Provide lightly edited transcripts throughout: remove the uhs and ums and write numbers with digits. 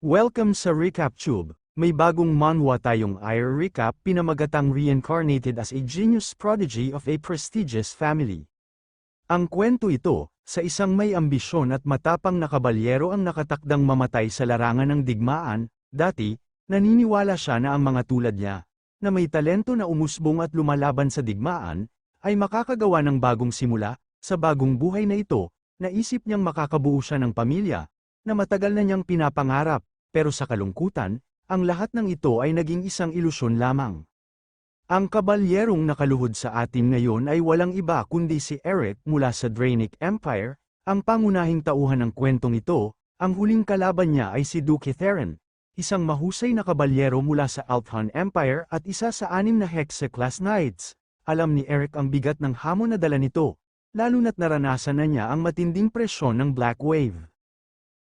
Welcome sa Recap Tube. May bagong manhwa tayong recap pinamagatang reincarnated as a genius prodigy of a prestigious family. Ang kwento ito, sa isang may ambisyon at matapang na kabalyero ang nakatakdang mamatay sa larangan ng digmaan. Dati, naniniwala siya na ang mga tulad niya, na may talento na umusbong at lumalaban sa digmaan, ay makakagawa ng bagong simula. Sa bagong buhay na ito, naisip niyang makakabuo siya ng pamilya, na matagal na niyang pinapangarap. Pero sa kalungkutan, ang lahat ng ito ay naging isang ilusyon lamang. Ang kabalyerong nakaluhod sa atin ngayon ay walang iba kundi si Eric mula sa Draenic Empire. Ang pangunahing tauhan ng kwentong ito, ang huling kalaban niya ay si Duke Theron, isang mahusay na kabalyero mula sa Althan Empire at isa sa 6 na Hexa-class knights. Alam ni Eric ang bigat ng hamon na dala nito, lalo na't naranasan na niya ang matinding presyon ng Black Wave.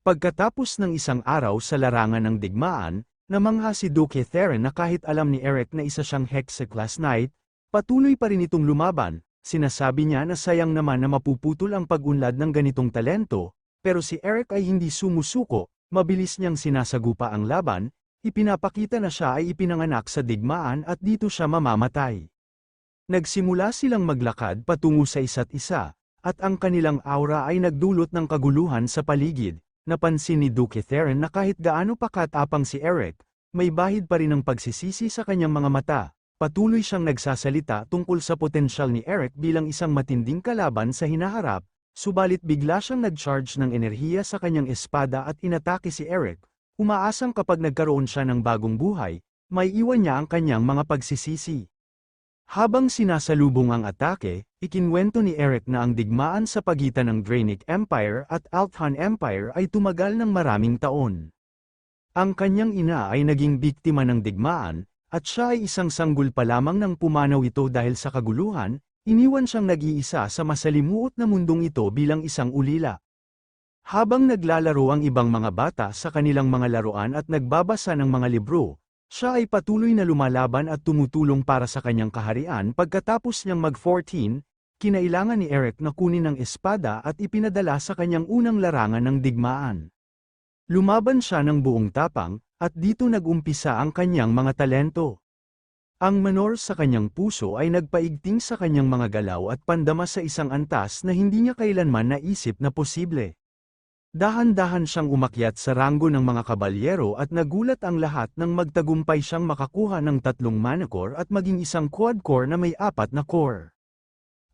Pagkatapos ng isang araw sa larangan ng digmaan, namangha si Duke Theron na kahit alam ni Eric na isa siyang Hexa-class knight, patuloy pa rin itong lumaban. Sinasabi niya na sayang naman na mapuputol ang pag-unlad ng ganitong talento, pero si Eric ay hindi sumusuko, mabilis niyang sinasagupa ang laban, ipinapakita na siya ay ipinanganak sa digmaan at dito siya mamamatay. Nagsimula silang maglakad patungo sa isa't isa, at ang kanilang aura ay nagdulot ng kaguluhan sa paligid. Napansin ni Duke Theron na kahit gaano pa katapang si Eric, may bahid pa rin ng pagsisisi sa kanyang mga mata. Patuloy siyang nagsasalita tungkol sa potensyal ni Eric bilang isang matinding kalaban sa hinaharap, subalit bigla siyang nag-charge ng enerhiya sa kanyang espada at inatake si Eric. Umaasang kapag nagkaroon siya ng bagong buhay, may iwan niya ang kanyang mga pagsisisi. Habang sinasalubong ang atake, ikinwento ni Eric na ang digmaan sa pagitan ng Draenic Empire at Althan Empire ay tumagal ng maraming taon. Ang kanyang ina ay naging biktima ng digmaan, at siya ay isang sanggol pa lamang nang pumanaw ito dahil sa kaguluhan. Iniwan siyang nag-iisa sa masalimuot na mundong ito bilang isang ulila. Habang naglalaro ang ibang mga bata sa kanilang mga laruan at nagbabasa ng mga libro, siya ay patuloy na lumalaban at tumutulong para sa kanyang kaharian. Pagkatapos niyang mag-14, kinailangan ni Eric na kunin ang espada at ipinadala sa kanyang unang larangan ng digmaan. Lumaban siya ng buong tapang, at dito nag-umpisa ang kanyang mga talento. Ang menor sa kanyang puso ay nagpaigting sa kanyang mga galaw at pandama sa isang antas na hindi niya kailanman naisip na posible. Dahan-dahan siyang umakyat sa ranggo ng mga kabalyero at nagulat ang lahat nang magtagumpay siyang makakuha ng 3 mana core at maging isang quad core na may 4 na core.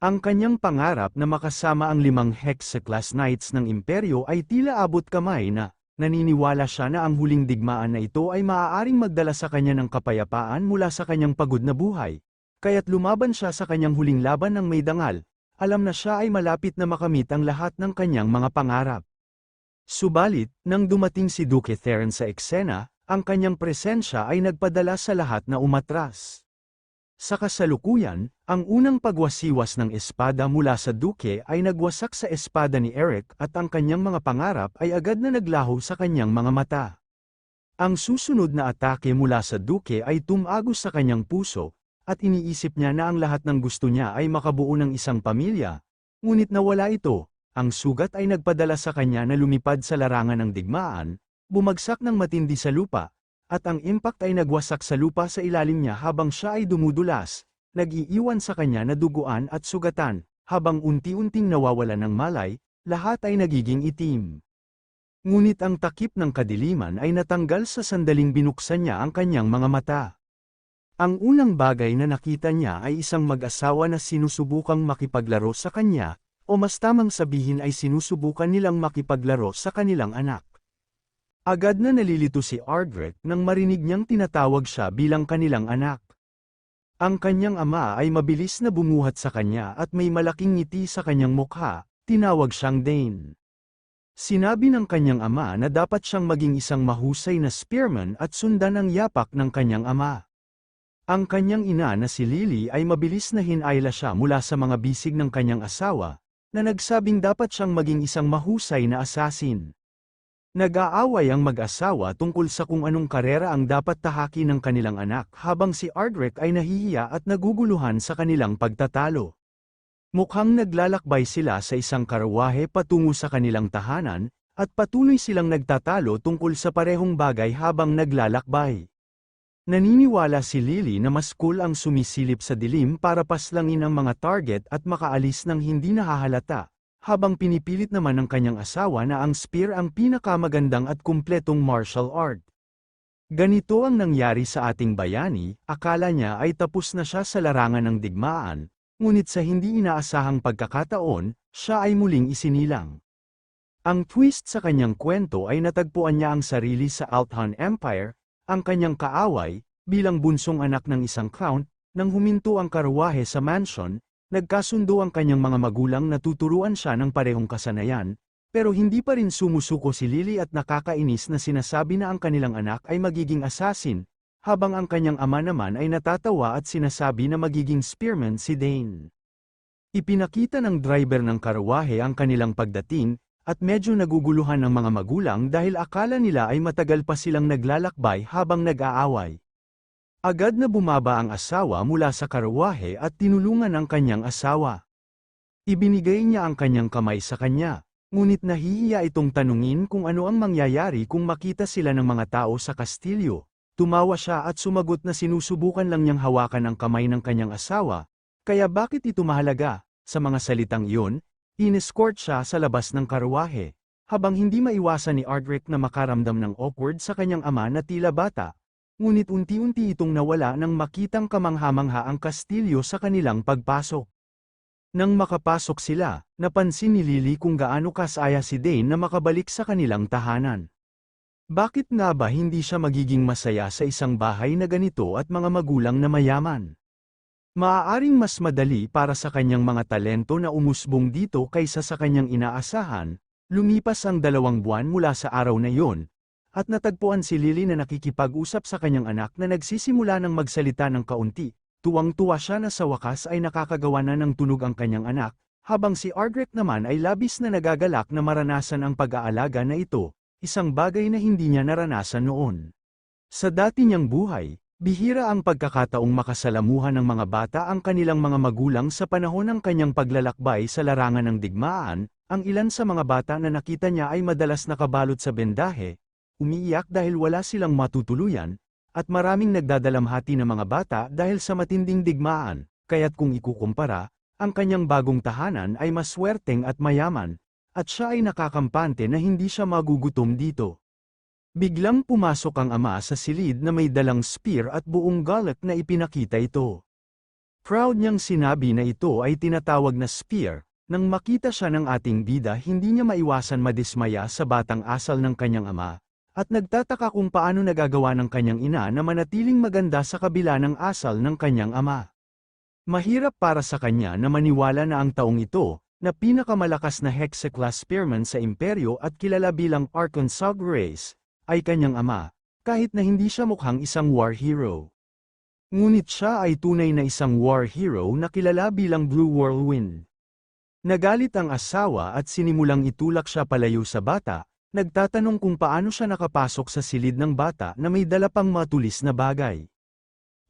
Ang kanyang pangarap na makasama ang 5 Hexa-class knights ng imperyo ay tila abot kamay na, naniniwala siya na ang huling digmaan na ito ay maaaring magdala sa kanya ng kapayapaan mula sa kanyang pagod na buhay. Kaya't lumaban siya sa kanyang huling laban ng may dangal, alam na siya ay malapit na makamit ang lahat ng kanyang mga pangarap. Subalit, nang dumating si Duke Theron sa eksena, ang kanyang presensya ay nagpadala sa lahat na umatras. Sa kasalukuyan, ang unang pagwasiwas ng espada mula sa Duke ay nagwasak sa espada ni Eric at ang kanyang mga pangarap ay agad na naglaho sa kanyang mga mata. Ang susunod na atake mula sa Duke ay tumagos sa kanyang puso, at iniisip niya na ang lahat ng gusto niya ay makabuo ng isang pamilya, ngunit nawala ito. Ang sugat ay nagpadala sa kanya na lumipad sa larangan ng digmaan, bumagsak ng matindi sa lupa, at ang impact ay nagwasak sa lupa sa ilalim niya habang siya ay dumudulas, nag-iiwan sa kanya na duguan at sugatan. Habang unti-unting nawawala ng malay, lahat ay nagiging itim. Ngunit ang takip ng kadiliman ay natanggal sa sandaling binuksan niya ang kanyang mga mata. Ang unang bagay na nakita niya ay isang mag-asawa na sinusubukang makipaglaro sa kanya, o mas tamang sabihin ay sinusubukan nilang makipaglaro sa kanilang anak. Agad na nalilito si Ardred nang marinig niyang tinatawag siya bilang kanilang anak. Ang kanyang ama ay mabilis na bumuhat sa kanya at may malaking ngiti sa kanyang mukha, tinawag siyang Dane. Sinabi ng kanyang ama na dapat siyang maging isang mahusay na spearman at sundan ang yapak ng kanyang ama. Ang kanyang ina na si Lily ay mabilis na hinayla siya mula sa mga bisig ng kanyang asawa, na nagsabing dapat siyang maging isang mahusay na assassin. Nag-aaway ang mag-asawa tungkol sa kung anong karera ang dapat tahaki ng kanilang anak habang si Ardred ay nahihiya at naguguluhan sa kanilang pagtatalo. Mukhang naglalakbay sila sa isang karawahe patungo sa kanilang tahanan, At patuloy silang nagtatalo tungkol sa parehong bagay habang naglalakbay. Naniniwala si Lily na mas cool ang sumisilip sa dilim para paslangin ang mga target at makaalis ng hindi nahahalata, habang pinipilit naman ng kanyang asawa na ang spear ang pinakamagandang at kumpletong martial art. Ganito ang nangyari sa ating bayani, akala niya ay tapos na siya sa larangan ng digmaan, ngunit sa hindi inaasahang pagkakataon, siya ay muling isinilang. Ang twist sa kanyang kwento ay natagpuan niya ang sarili sa Althan Empire, ang kanyang kaaway, bilang bunsong anak ng isang count, nang huminto ang karwahe sa mansion, nagkasundo ang kanyang mga magulang na tuturuan siya ng parehong kasanayan, pero hindi pa rin sumusuko si Lily at nakakainis na sinasabi na ang kanilang anak ay magiging assassin, habang ang kanyang ama naman ay natatawa at sinasabi na magiging spearman si Dane. Ipinakita ng driver ng karwahe ang kanilang pagdating, at medyo naguguluhan ng mga magulang dahil akala nila ay matagal pa silang naglalakbay habang nag-aaway. Agad na bumaba ang asawa mula sa karwahe at tinulungan ang kanyang asawa. Ibinigay niya ang kanyang kamay sa kanya, ngunit nahihiya itong tanungin kung ano ang mangyayari kung makita sila ng mga tao sa kastilyo. Tumawa siya at sumagot na sinusubukan lang niyang hawakan ang kamay ng kanyang asawa, kaya bakit ito mahalaga? Sa mga salitang iyon, inescort siya sa labas ng karwahe, habang hindi maiwasan ni Ardrick na makaramdam ng awkward sa kanyang ama na tila bata, ngunit unti-unti itong nawala nang makitang kamangha-mangha ang kastilyo sa kanilang pagpasok. Nang makapasok sila, napansin ni Lily kung gaano kasaya si Dane na makabalik sa kanilang tahanan. Bakit nga ba hindi siya magiging masaya sa isang bahay na ganito at mga magulang na mayaman? Maaaring mas madali para sa kanyang mga talento na umusbong dito kaysa sa kanyang inaasahan. Lumipas ang 2 buwan mula sa araw na iyon, at natagpuan si Lily na nakikipag-usap sa kanyang anak na nagsisimula ng magsalita ng kaunti. Tuwang-tuwa siya na sa wakas ay nakakagawa na ng tunog ang kanyang anak, habang si Ardrick naman ay labis na nagagalak na maranasan ang pag-aalaga na ito, isang bagay na hindi niya naranasan noon. Sa dati niyang buhay, bihira ang pagkakataong makasalamuhan ng mga bata ang kanilang mga magulang sa panahon ng kanyang paglalakbay sa larangan ng digmaan. Ang ilan sa mga bata na nakita niya ay madalas nakabalot sa bendahe, umiiyak dahil wala silang matutuluyan, at maraming nagdadalamhati ng mga bata dahil sa matinding digmaan, kaya't kung ikukumpara, ang kanyang bagong tahanan ay mas swerteng at mayaman, at siya ay nakakampante na hindi siya magugutom dito. Biglang pumasok ang ama sa silid na may dalang spear at buong galit na ipinakita ito. Proud niyang sinabi na ito ay tinatawag na spear. Nang makita siya ng ating bida, hindi niya maiwasan madismaya sa batang asal ng kanyang ama, at nagtataka kung paano nagagawa ng kanyang ina na manatiling maganda sa kabila ng asal ng kanyang ama. Mahirap para sa kanya na maniwala na ang taong ito, na pinakamalakas na Hexa-class spearman sa imperyo at kilala bilang Arkansas Grace, ay kanyang ama, kahit na hindi siya mukhang isang war hero. Ngunit siya ay tunay na isang war hero na kilala bilang Blue Whirlwind. Nagalit ang asawa at sinimulang itulak siya palayo sa bata, nagtatanong kung paano siya nakapasok sa silid ng bata na may dala pang matulis na bagay.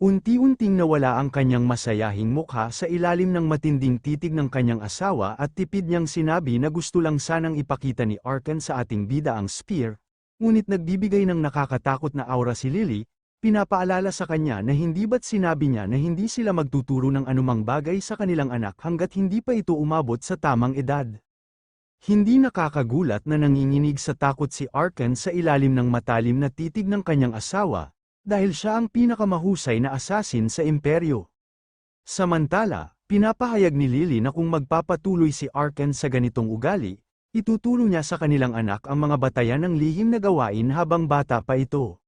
Unti-unting nawala ang kanyang masayahing mukha sa ilalim ng matinding titig ng kanyang asawa at tipid niyang sinabi na gusto lang sanang ipakita ni Arkan sa ating bida ang spear, ngunit nagbibigay ng nakakatakot na aura si Lily. Pinapaalala sa kanya na hindi ba't sinabi niya na hindi sila magtuturo ng anumang bagay sa kanilang anak hanggat hindi pa ito umabot sa tamang edad. Hindi nakakagulat na nanginginig sa takot si Arkan sa ilalim ng matalim na titig ng kanyang asawa, dahil siya ang pinakamahusay na assassin sa imperyo. Samantala, pinapahayag ni Lily na kung magpapatuloy si Arkan sa ganitong ugali, ituturo niya sa kanilang anak ang mga batayan ng lihim na gawain habang bata pa ito.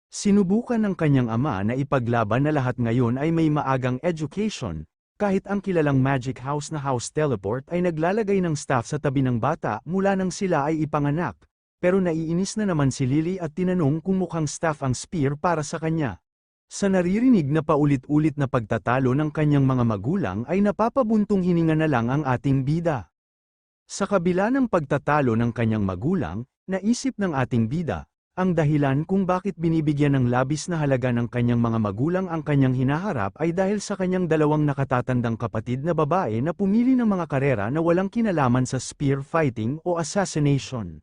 Sinubukan ng kanyang ama na ipaglaban na lahat ngayon ay may maagang education, kahit ang kilalang magic house na House Teleport ay naglalagay ng staff sa tabi ng bata mula nang sila ay ipanganak, pero naiinis na naman si Lily at tinanong kung mukhang staff ang spear para sa kanya. Sa naririnig na paulit-ulit na pagtatalo ng kanyang mga magulang ay napapabuntong hininga na lang ang ating bida. Sa kabila ng pagtatalo ng kanyang magulang, naisip ng ating bida, ang dahilan kung bakit binibigyan ng labis na halaga ng kanyang mga magulang ang kanyang hinaharap ay dahil sa kanyang 2 nakatatandang kapatid na babae na pumili ng mga karera na walang kinalaman sa spear fighting o assassination.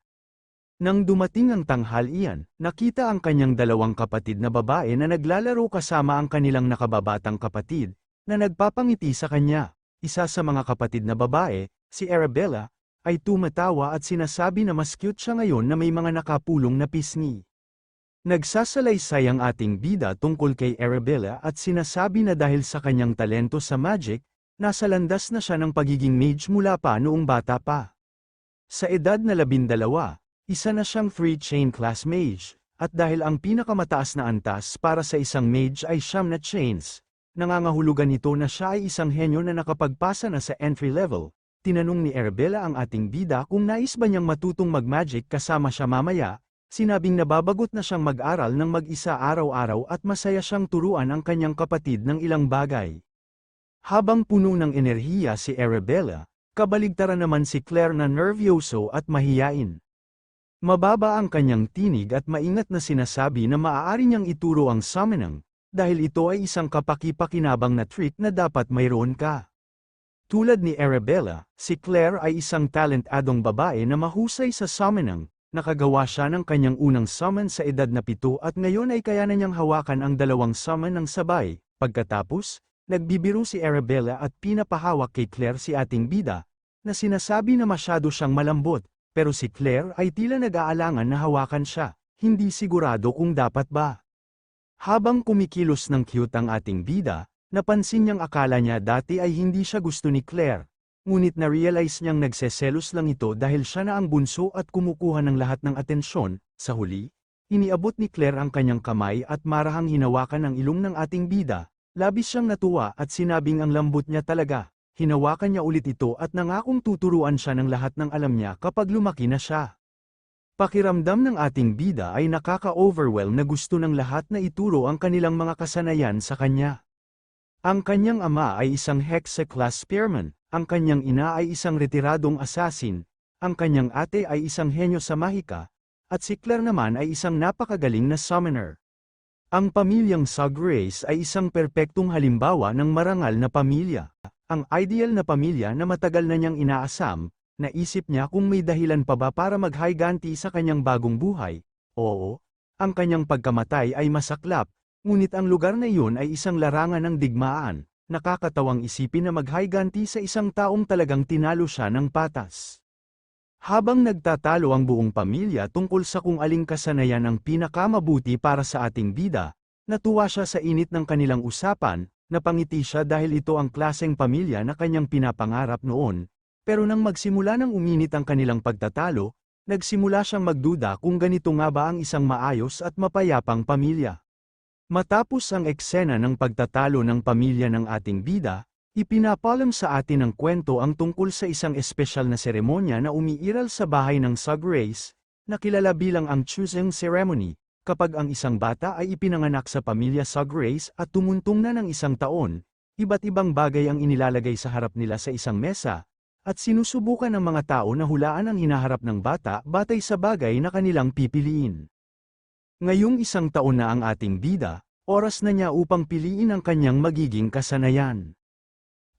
Nang dumating ang tanghalian, nakita ang kanyang dalawang kapatid na babae na naglalaro kasama ang kanilang nakababatang kapatid, na nagpapangiti sa kanya. Isa sa mga kapatid na babae, si Arabella, ay tumatawa at sinasabi na mas cute siya ngayon na may mga nakapulong na pisngi. Nagsasalaysay ang ating bida tungkol kay Arabella at sinasabi na dahil sa kanyang talento sa magic, nasa landas na siya ng pagiging mage mula pa noong bata pa. Sa edad na 12, isa na siyang 3-chain class mage, at dahil ang pinakamataas na antas para sa isang mage ay 9 na chains, nangangahulugan nito na siya ay isang henyo na nakapagpasa na sa entry level. Tinanong ni Arabella ang ating bida kung nais ba niyang matutong mag-magic kasama siya mamaya, sinabing nababagot na siyang mag-aral ng mag-isa araw-araw at masaya siyang turuan ang kanyang kapatid ng ilang bagay. Habang puno ng enerhiya si Arabella, kabaligtaran naman si Claire na nervyoso at mahiyain. Mababa ang kanyang tinig at maingat na sinasabi na maaari niyang ituro ang summoning, dahil ito ay isang kapaki-pakinabang na trick na dapat mayroon ka. Tulad ni Arabella, si Claire ay isang talentadong babae na mahusay sa summoning, nakagawa siya ng kanyang unang summon sa edad na 7 at ngayon ay kaya na niyang hawakan ang dalawang summon ng sabay. Pagkatapos, nagbibiro si Arabella at pinapahawak kay Claire si ating bida, na sinasabi na masyado siyang malambot. Pero si Claire ay tila nag-aalangan na hawakan siya, hindi sigurado kung dapat ba. Habang kumikilos ng cute ang ating bida, napansin niyang akala niya dati ay hindi siya gusto ni Claire, ngunit na-realize niyang nagseselos lang ito dahil siya na ang bunso at kumukuha ng lahat ng atensyon. Sa huli, iniabot ni Claire ang kanyang kamay at marahang hinawakan ang ilong ng ating bida, labis siyang natuwa at sinabing ang lambot niya talaga. Hinawakan niya ulit ito at nangakong tuturuan siya ng lahat ng alam niya kapag lumaki na siya. Pakiramdam ng ating bida ay nakaka-overwhelm na gusto ng lahat na ituro ang kanilang mga kasanayan sa kanya. Ang kanyang ama ay isang Hexa-class spearman, ang kanyang ina ay isang retiradong assassin, ang kanyang ate ay isang henyo sa mahika, at si Claire naman ay isang napakagaling na summoner. Ang pamilyang Suggrace ay isang perpektong halimbawa ng marangal na pamilya. Ang ideal na pamilya na matagal na niyang inaasam, naisip niya kung may dahilan pa ba para maghiganti sa kanyang bagong buhay. Oo, ang kanyang pagkamatay ay masaklap, ngunit ang lugar na iyon ay isang larangan ng digmaan. Nakakatawang isipin na maghiganti sa isang taong talagang tinalo siya ng patas. Habang nagtatalo ang buong pamilya tungkol sa kung aling kasanayan ang pinakamabuti para sa ating bida, natuwa siya sa init ng kanilang usapan. Napangiti siya dahil ito ang klaseng pamilya na kanyang pinapangarap noon, pero nang magsimula ng uminit ang kanilang pagtatalo, nagsimula siyang magduda kung ganito nga ba ang isang maayos at mapayapang pamilya. Matapos ang eksena ng pagtatalo ng pamilya ng ating bida, ipinapalam sa atin ang kwento ang tungkol sa isang espesyal na seremonya na umiiral sa bahay ng Suggrace, na kilala bilang ang choosing ceremony. Kapag ang isang bata ay ipinanganak sa pamilya Suggrace at tumuntong na ng 1 taon, iba't ibang bagay ang inilalagay sa harap nila sa isang mesa, at sinusubukan ng mga tao na hulaan ang hinaharap ng bata batay sa bagay na kanilang pipiliin. Ngayong 1 taon na ang ating bida, oras na niya upang piliin ang kanyang magiging kasanayan.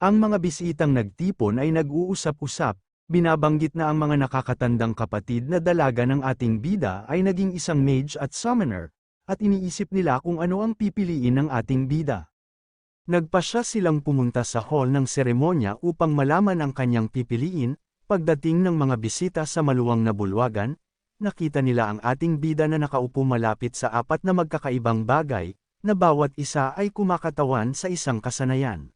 Ang mga bisitang nagtipon ay nag-uusap-usap. Binabanggit na ang mga nakakatandang kapatid na dalaga ng ating bida ay naging isang mage at summoner, at iniisip nila kung ano ang pipiliin ng ating bida. Nagpasya silang pumunta sa hall ng seremonya upang malaman ang kanyang pipiliin. Pagdating ng mga bisita sa maluwang na bulwagan, nakita nila ang ating bida na nakaupo malapit sa 4 na magkakaibang bagay, na bawat isa ay kumakatawan sa isang kasanayan.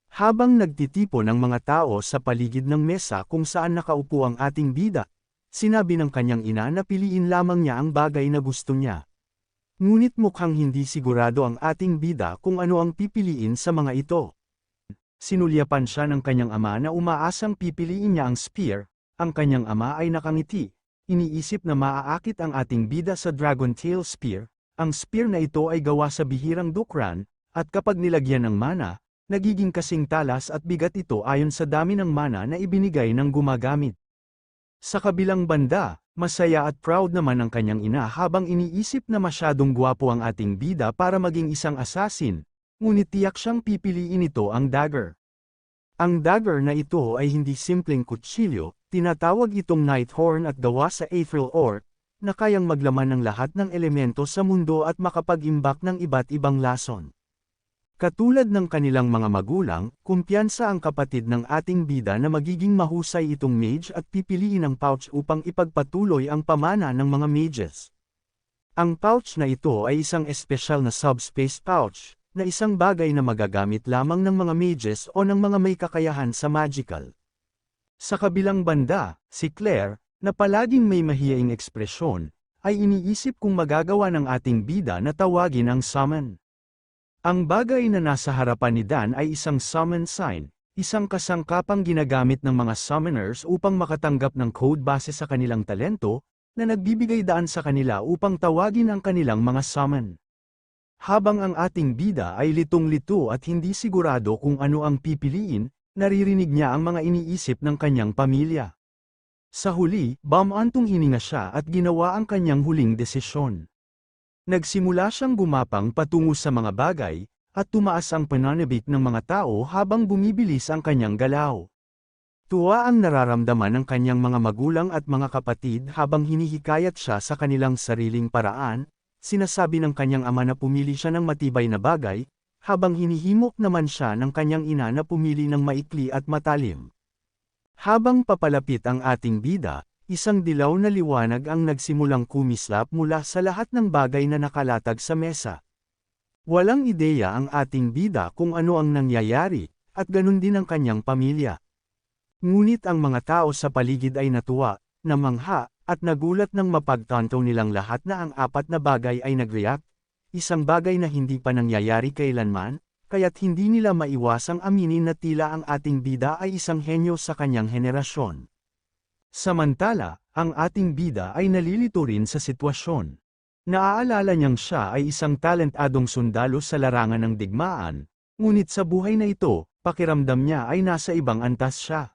Habang nagtitipon ang mga tao sa paligid ng mesa kung saan nakaupo ang ating bida, sinabi ng kanyang ina na piliin lamang niya ang bagay na gusto niya. Ngunit mukhang hindi sigurado ang ating bida kung ano ang pipiliin sa mga ito. Sinulyapan siya ng kanyang ama na umaasang pipiliin niya ang spear, ang kanyang ama ay nakangiti, iniisip na maaakit ang ating bida sa Dragon Tail Spear. Ang spear na ito ay gawa sa bihirang dukran, at kapag nilagyan ng mana, nagiging kasing talas at bigat ito ayon sa dami ng mana na ibinigay ng gumagamit. Sa kabilang banda, masaya at proud naman ang kanyang ina habang iniisip na masyadong gwapo ang ating bida para maging isang assassin, ngunit tiyak siyang pipiliin ito ang dagger. Ang dagger na ito ay hindi simpleng kutsilyo, tinatawag itong Nighthorn at gawa sa Aethyl Ore, na kayang maglaman ng lahat ng elemento sa mundo at makapag-imbak ng iba't ibang lason. Katulad ng kanilang mga magulang, kumpiyansa ang kapatid ng ating bida na magiging mahusay itong mage at pipiliin ang pouch upang ipagpatuloy ang pamana ng mga mages. Ang pouch na ito ay isang espesyal na subspace pouch, na isang bagay na magagamit lamang ng mga mages o ng mga may kakayahan sa magical. Sa kabilang banda, si Claire, na palaging may mahiyaing ekspresyon, ay iniisip kung magagawa ng ating bida na tawagin ang summon. Ang bagay na nasa harapan ni Dan ay isang summon sign, isang kasangkapang ginagamit ng mga summoners upang makatanggap ng code base sa kanilang talento, na nagbibigay daan sa kanila upang tawagin ang kanilang mga summon. Habang ang ating bida ay litong-lito at hindi sigurado kung ano ang pipiliin, naririnig niya ang mga iniisip ng kanyang pamilya. Sa huli, bumantong hininga siya at ginawa ang kanyang huling desisyon. Nagsimula siyang gumapang patungo sa mga bagay, at tumaas ang pananabik ng mga tao habang bumibilis ang kanyang galaw. Tuwa ang nararamdaman ng kanyang mga magulang at mga kapatid habang hinihikayat siya sa kanilang sariling paraan, sinasabi ng kanyang ama na pumili siya ng matibay na bagay, habang hinihimok naman siya ng kanyang ina na pumili ng maikli at matalim. Habang papalapit ang ating bida, isang dilaw na liwanag ang nagsimulang kumislap mula sa lahat ng bagay na nakalatag sa mesa. Walang ideya ang ating bida kung ano ang nangyayari, at ganun din ang kanyang pamilya. Ngunit ang mga tao sa paligid ay natuwa, namangha, at nagulat nang mapagtanto nilang lahat na ang apat na bagay ay nag-react, isang bagay na hindi pa nangyayari kailanman, kaya't hindi nila maiwasang aminin na tila ang ating bida ay isang henyo sa kanyang henerasyon. Samantala, ang ating bida ay nalilito rin sa sitwasyon. Naaalala niyang siya ay isang talentadong sundalo sa larangan ng digmaan, ngunit sa buhay na ito, pakiramdam niya ay nasa ibang antas siya.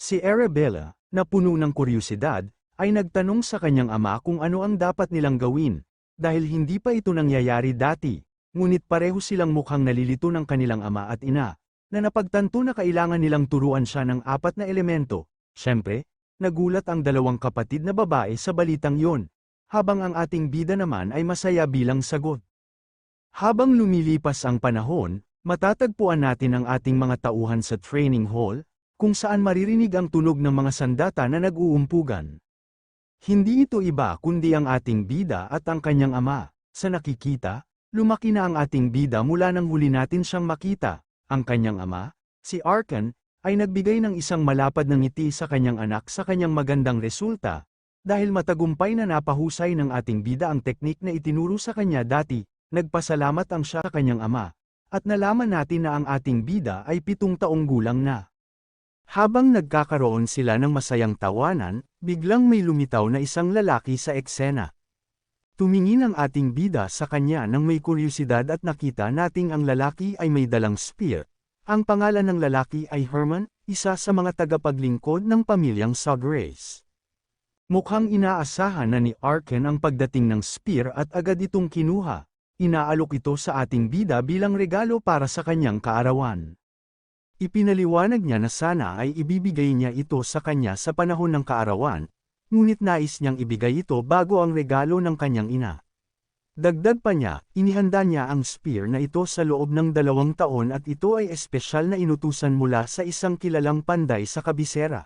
Si Arabella, na puno ng kuryosidad, ay nagtanong sa kanyang ama kung ano ang dapat nilang gawin, dahil hindi pa ito nangyayari dati. Ngunit pareho silang mukhang nalilito ng kanilang ama at ina, na napagtanto na kailangan nilang turuan siya ng apat na elemento. Siyempre, nagulat ang dalawang kapatid na babae sa balitang yon, habang ang ating bida naman ay masaya bilang sagot. Habang lumilipas ang panahon, matatagpuan natin ang ating mga tauhan sa training hall, kung saan maririnig ang tunog ng mga sandata na nag-uumpugan. Hindi ito iba kundi ang ating bida at ang kanyang ama. Sa nakikita, lumaki na ang ating bida mula nang huli natin siyang makita. Ang kanyang ama, si Arkan, ay nagbigay ng isang malapad na ngiti sa kanyang anak sa kanyang magandang resulta, dahil matagumpay na napahusay ng ating bida ang teknik na itinuro sa kanya dati, nagpasalamat ang siya sa kanyang ama, at nalaman natin na ang ating bida ay 7 taong gulang na. Habang nagkakaroon sila ng masayang tawanan, biglang may lumitaw na isang lalaki sa eksena. Tumingin ang ating bida sa kanya nang may kuryosidad at nakita nating ang lalaki ay may dalang spear. Ang pangalan ng lalaki ay Herman, isa sa mga tagapaglingkod ng pamilyang Suggrace. Mukhang inaasahan na ni Arkan ang pagdating ng spear at agad itong kinuha. Inaalok ito sa ating bida bilang regalo para sa kanyang kaarawan. Ipinaliwanag niya na sana ay ibibigay niya ito sa kanya sa panahon ng kaarawan, ngunit nais niyang ibigay ito bago ang regalo ng kanyang ina. Dagdag pa niya, inihanda niya ang spear na ito sa loob ng 2 taon at ito ay espesyal na inutusan mula sa isang kilalang panday sa kabisera.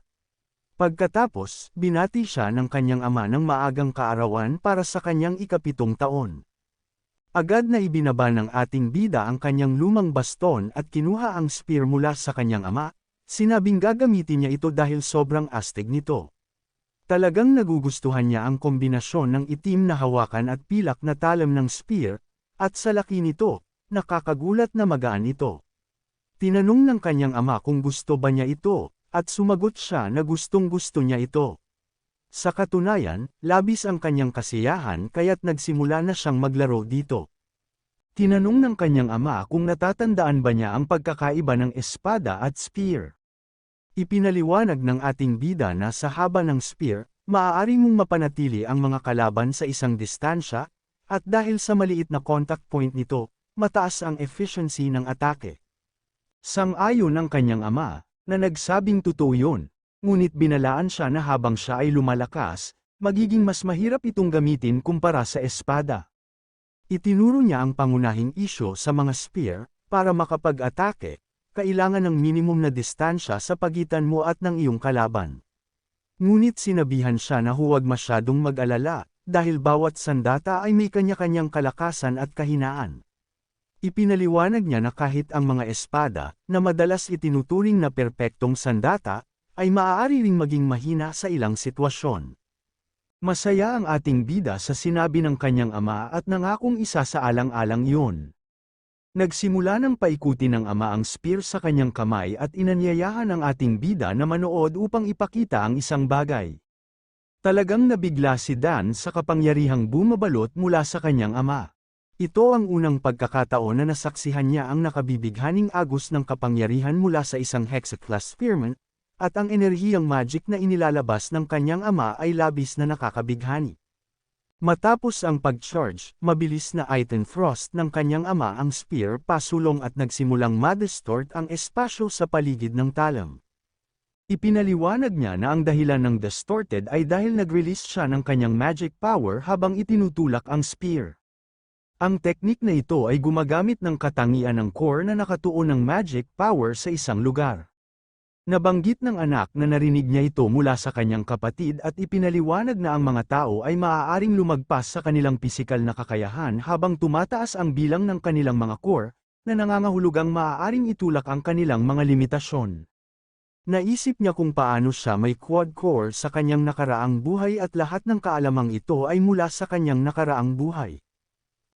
Pagkatapos, binati siya ng kanyang ama ng maagang kaarawan para sa kanyang ika-7 taon. Agad na ibinaba ng ating bida ang kanyang lumang baston at kinuha ang spear mula sa kanyang ama, sinabing gagamitin niya ito dahil sobrang astig nito. Talagang nagugustuhan niya ang kombinasyon ng itim na hawakan at pilak na talam ng spear, at sa laki nito, nakakagulat na magaan ito. Tinanong ng kanyang ama kung gusto ba niya ito, at sumagot siya na gustong-gusto niya ito. Sa katunayan, labis ang kanyang kasiyahan kaya't nagsimula na siyang maglaro dito. Tinanong ng kanyang ama kung natatandaan ba niya ang pagkakaiba ng espada at spear. Ipinaliwanag ng ating bida na sa haba ng spear, maaari mong mapanatili ang mga kalaban sa isang distansya, at dahil sa maliit na contact point nito, mataas ang efficiency ng atake. Sang-ayon ang kanyang ama, na nagsabing totoo yun. Ngunit binalaan siya na habang siya ay lumalakas, magiging mas mahirap itong gamitin kumpara sa espada. Itinuro niya ang pangunahing isyu sa mga spear, para makapag-atake, kailangan ng minimum na distansya sa pagitan mo at ng iyong kalaban. Ngunit sinabihan siya na huwag masyadong mag-alala, dahil bawat sandata ay may kanya-kanyang kalakasan at kahinaan. Ipinaliwanag niya na kahit ang mga espada, na madalas itinuturing na perpektong sandata, ay maaari ring maging mahina sa ilang sitwasyon. Masaya ang ating bida sa sinabi ng kanyang ama at nangakong isa sa alang-alang iyon. Nagsimula ng paikuti ng ama ang spear sa kanyang kamay at inanyayahan ang ating bida na manood upang ipakita ang isang bagay. Talagang nabigla si Dan sa kapangyarihang bumabalot mula sa kanyang ama. Ito ang unang pagkakataon na nasaksihan niya ang nakabibighaning agos ng kapangyarihan mula sa isang hexaclass spearman, at ang enerhiyang magic na inilalabas ng kanyang ama ay labis na nakakabighani. Matapos ang pag-charge, mabilis na item thrust ng kanyang ama ang spear pasulong at nagsimulang ma-distort ang espasyo sa paligid ng talam. Ipinaliwanag niya na ang dahilan ng distorted ay dahil nag-release siya ng kanyang magic power habang itinutulak ang spear. Ang teknik na ito ay gumagamit ng katangian ng core na nakatuon ng magic power sa isang lugar. Nabanggit ng anak na narinig niya ito mula sa kanyang kapatid at ipinaliwanag na ang mga tao ay maaaring lumagpas sa kanilang pisikal na kakayahan habang tumataas ang bilang ng kanilang mga core, na nangangahulugang maaaring itulak ang kanilang mga limitasyon. Naisip niya kung paano siya may quad core sa kanyang nakaraang buhay at lahat ng kaalamang ito ay mula sa kanyang nakaraang buhay.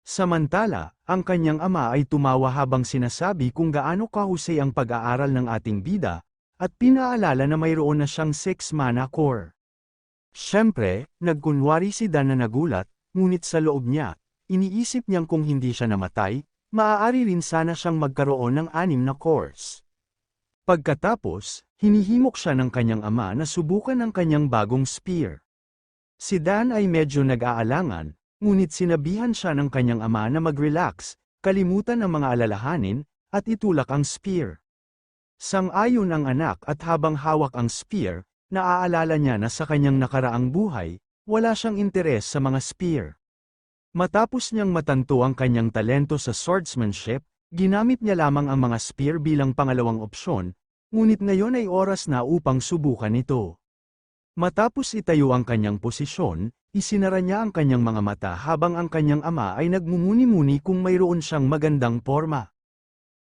Samantala, ang kanyang ama ay tumawa habang sinasabi kung gaano kahusay ang pag-aaral ng ating bida, at pinaalala na mayroon na siyang 6 mana core. Siyempre, nagkunwari si Dan na nagulat, ngunit sa loob niya, iniisip niyang kung hindi siya namatay, maaari rin sana siyang magkaroon ng 6 na cores. Pagkatapos, hinihimok siya ng kanyang ama na subukan ang kanyang bagong spear. Si Dan ay medyo nag-aalangan, ngunit sinabihan siya ng kanyang ama na mag-relax, kalimutan ang mga alalahanin, at itulak ang spear. Sang-ayon ang anak at habang hawak ang spear, naaalala niya na sa kanyang nakaraang buhay, wala siyang interes sa mga spear. Matapos niyang matanto ang kanyang talento sa swordsmanship, ginamit niya lamang ang mga spear bilang pangalawang opsyon, ngunit ngayon ay oras na upang subukan ito. Matapos itayo ang kanyang posisyon, isinara niya ang kanyang mga mata habang ang kanyang ama ay nagmumuni-muni kung mayroon siyang magandang porma.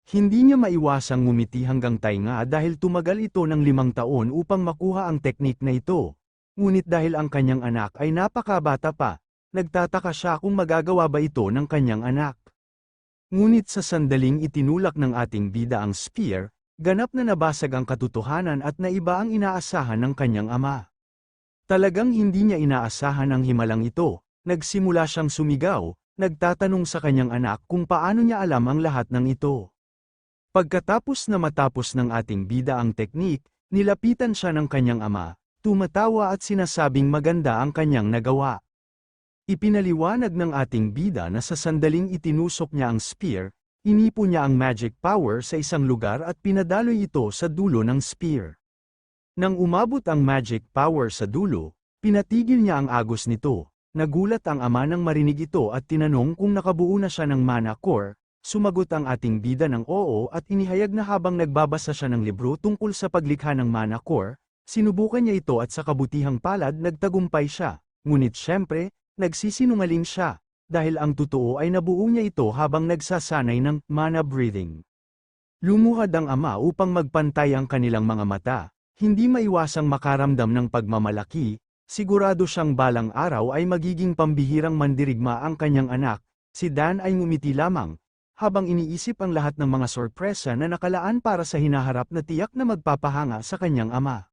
Hindi niya maiwasang ngumiti hanggang tainga dahil tumagal ito ng 5 taon upang makuha ang teknik na ito. Ngunit dahil ang kanyang anak ay napakabata pa, nagtataka siya kung magagawa ba ito ng kanyang anak. Ngunit sa sandaling itinulak ng ating bida ang spear, ganap na nabasag ang katotohanan at naiba ang inaasahan ng kanyang ama. Talagang hindi niya inaasahan ang himalang ito, nagsimula siyang sumigaw, nagtatanong sa kanyang anak kung paano niya alam ang lahat ng ito. Pagkatapos na matapos ng ating bida ang teknik, nilapitan siya ng kanyang ama, tumatawa at sinasabing maganda ang kanyang nagawa. Ipinaliwanag ng ating bida na sa sandaling itinusok niya ang spear, inipon niya ang magic power sa isang lugar at pinadaloy ito sa dulo ng spear. Nang umabot ang magic power sa dulo, pinatigil niya ang agos nito. Nagulat ang ama nang marinig ito at tinanong kung nakabuo na siya ng mana core. Sumagot ang ating bida ng oo at inihayag na habang nagbabasa siya ng libro tungkol sa paglikha ng mana core, sinubukan niya ito at sa kabutihang palad nagtagumpay siya. Ngunit syempre, nagsisinungaling siya, dahil ang totoo ay nabuo niya ito habang nagsasanay ng mana breathing. Lumuhad ang ama upang magpantay ang kanilang mga mata. Hindi maiwasang makaramdam ng pagmamalaki, sigurado siyang balang araw ay magiging pambihirang mandirigma ang kanyang anak. Si Dan ay ngumiti lamang, habang iniisip ang lahat ng mga sorpresa na nakalaan para sa hinaharap na tiyak na magpapahanga sa kanyang ama.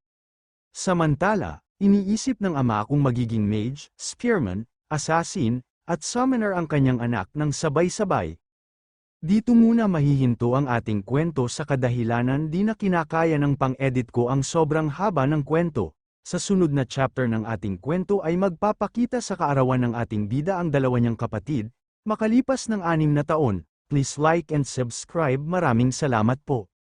Samantala, iniisip ng ama kung magiging mage, spearman, assassin, at summoner ang kanyang anak ng sabay-sabay. Dito muna mahihinto ang ating kwento sa kadahilanan di na kinakaya ng pang-edit ko ang sobrang haba ng kwento. Sa sunod na chapter ng ating kwento ay magpapakita sa kaarawan ng ating bida ang dalawa niyang kapatid, makalipas ng 6 na taon. Please like and subscribe. Maraming salamat po.